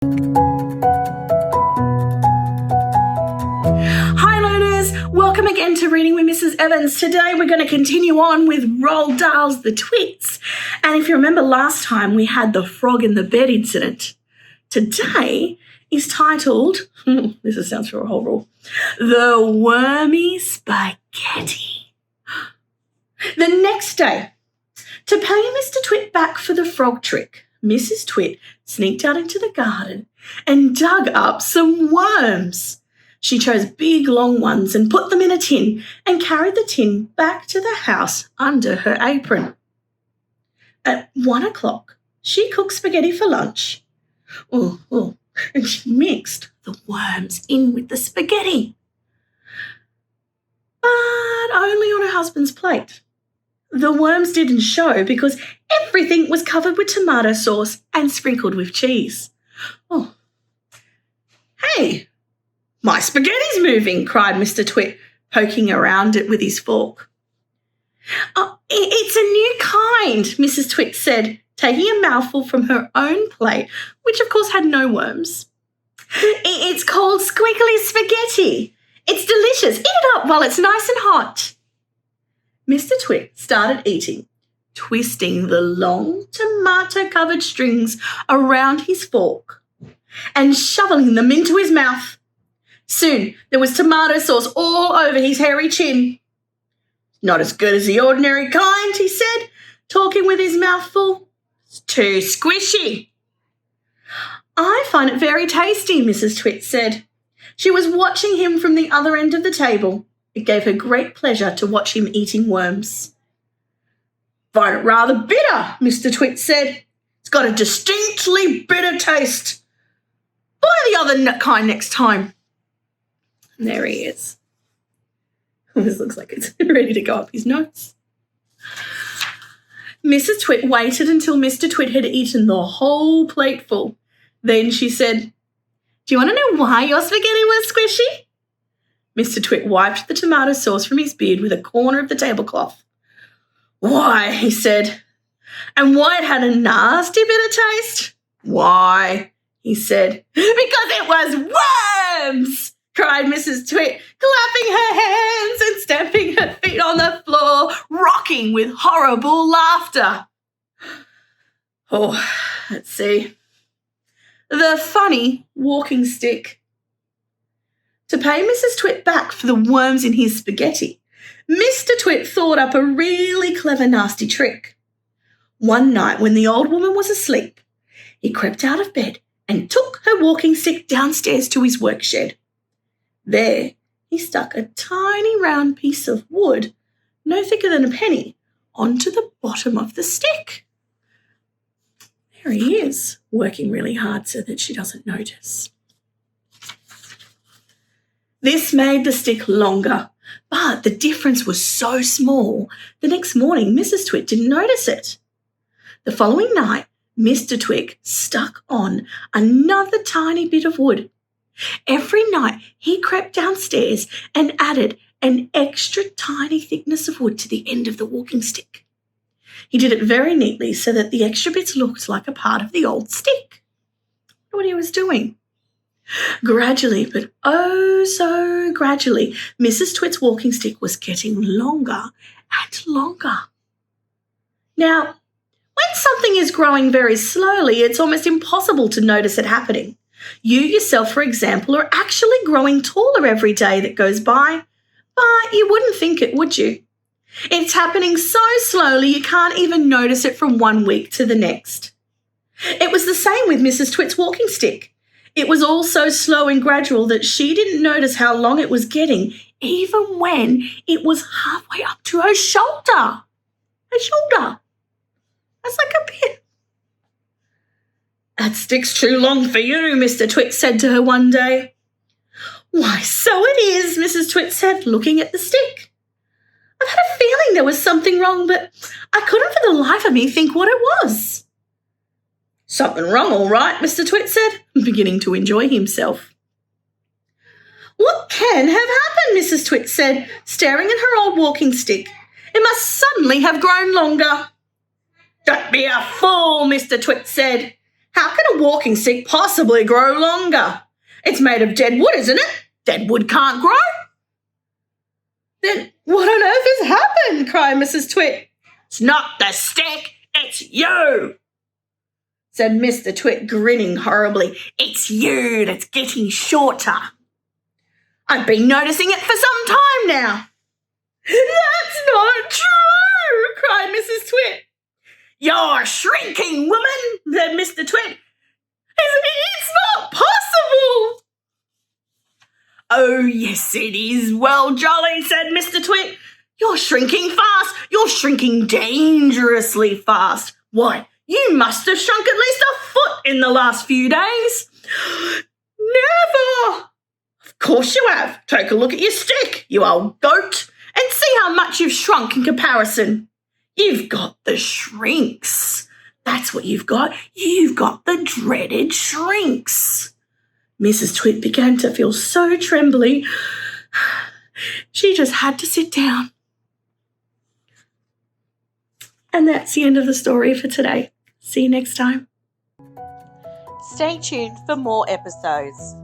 Hi learners, welcome again to Reading with Mrs. Evans. Today we're going to continue on with Roald Dahl's The Twits. And if you remember last time we had the frog in the bed incident. Today is titled, this sounds for a whole rule, The Rwme Spaghetti. The next day, to pay Mr. Twit back for the frog trick, Mrs. Twit sneaked out into the garden and dug up some worms. She chose big, long ones and put them in a tin and carried the tin back to the house under her apron. At 1 o'clock, she cooked spaghetti for lunch. And she mixed the worms in with the spaghetti. But only on her husband's plate. The worms didn't show because everything was covered with tomato sauce and sprinkled with cheese. Oh, hey, my spaghetti's moving, cried Mr. Twit, poking around it with his fork. It's a new kind, Mrs. Twit said, taking a mouthful from her own plate, which of course had no worms. It's called squiggly spaghetti. It's delicious. Eat it up while it's nice and hot. Mr. Twit started eating, twisting the long tomato-covered strings around his fork and shoveling them into his mouth. Soon there was tomato sauce all over his hairy chin. Not as good as the ordinary kind, he said, talking with his mouth full. It's too squishy. I find it very tasty, Mrs. Twit said. She was watching him from the other end of the table. It gave her great pleasure to watch him eating worms. Find it rather bitter, Mr. Twit said. It's got a distinctly bitter taste. Buy the other kind next time. And there he is. This looks like it's ready to go up his nose. Mrs. Twit waited until Mr. Twit had eaten the whole plateful. Then she said, "Do you want to know why your spaghetti was squishy?" Mr. Twit wiped the tomato sauce from his beard with a corner of the tablecloth. "Why," he said, "and why it had a nasty bitter taste?" "Why," he said, "because it was worms!" cried Mrs. Twit, clapping her hands and stamping her feet on the floor, rocking with horrible laughter. Oh, let's see. The funny walking stick. To pay Mrs. Twit back for the worms in his spaghetti, Mr. Twit thought up a really clever, nasty trick. One night when the old woman was asleep, he crept out of bed and took her walking stick downstairs to his work shed. There, he stuck a tiny round piece of wood, no thicker than a penny, onto the bottom of the stick. There he is, working really hard so that she doesn't notice. This made the stick longer, but the difference was so small, the next morning Mrs. Twit didn't notice it. The following night, Mr. Twit stuck on another tiny bit of wood. Every night he crept downstairs and added an extra tiny thickness of wood to the end of the walking stick. He did it very neatly so that the extra bits looked like a part of the old stick. What he was doing. Gradually, but oh so gradually, Mrs. Twit's walking stick was getting longer and longer. Now, when something is growing very slowly, it's almost impossible to notice it happening. You yourself, for example, are actually growing taller every day that goes by, but you wouldn't think it, would you? It's happening so slowly you can't even notice it from one week to the next. It was the same with Mrs. Twit's walking stick. It was all so slow and gradual that she didn't notice how long it was getting, even when it was halfway up to her shoulder. Her shoulder. That's like a bit. "That stick's too long for you," Mr. Twit said to her one day. "Why, so it is," Mrs. Twit said, looking at the stick. "I've had a feeling there was something wrong, but I couldn't for the life of me think what it was." "Something wrong, all right," Mr. Twit said, beginning to enjoy himself. "What can have happened?" Mrs. Twit said, staring at her old walking stick. "It must suddenly have grown longer." "Don't be a fool," Mr. Twit said. How can a walking stick possibly grow longer? It's made of dead wood, isn't it? Dead wood can't grow. Then what on earth has happened? Cried Mrs. Twit. It's not the stick, it's you, said Mr. Twit, grinning horribly. It's you that's getting shorter. I've been noticing it for some time now. That's not true, cried Mrs. Twit. You're shrinking, woman, said Mr. Twit. It's not possible. Oh, yes, it is. Well, jolly, said Mr. Twit. You're shrinking fast. You're shrinking dangerously fast. Why, you must have shrunk at least a foot in the last few days. Never. Of course you have. Take a look at your stick, you old goat, and see how much you've shrunk in comparison. You've got the shrinks. That's what you've got. You've got the dreaded shrinks. Mrs. Twit began to feel so trembly. She just had to sit down. And that's the end of the story for today. See you next time. Stay tuned for more episodes.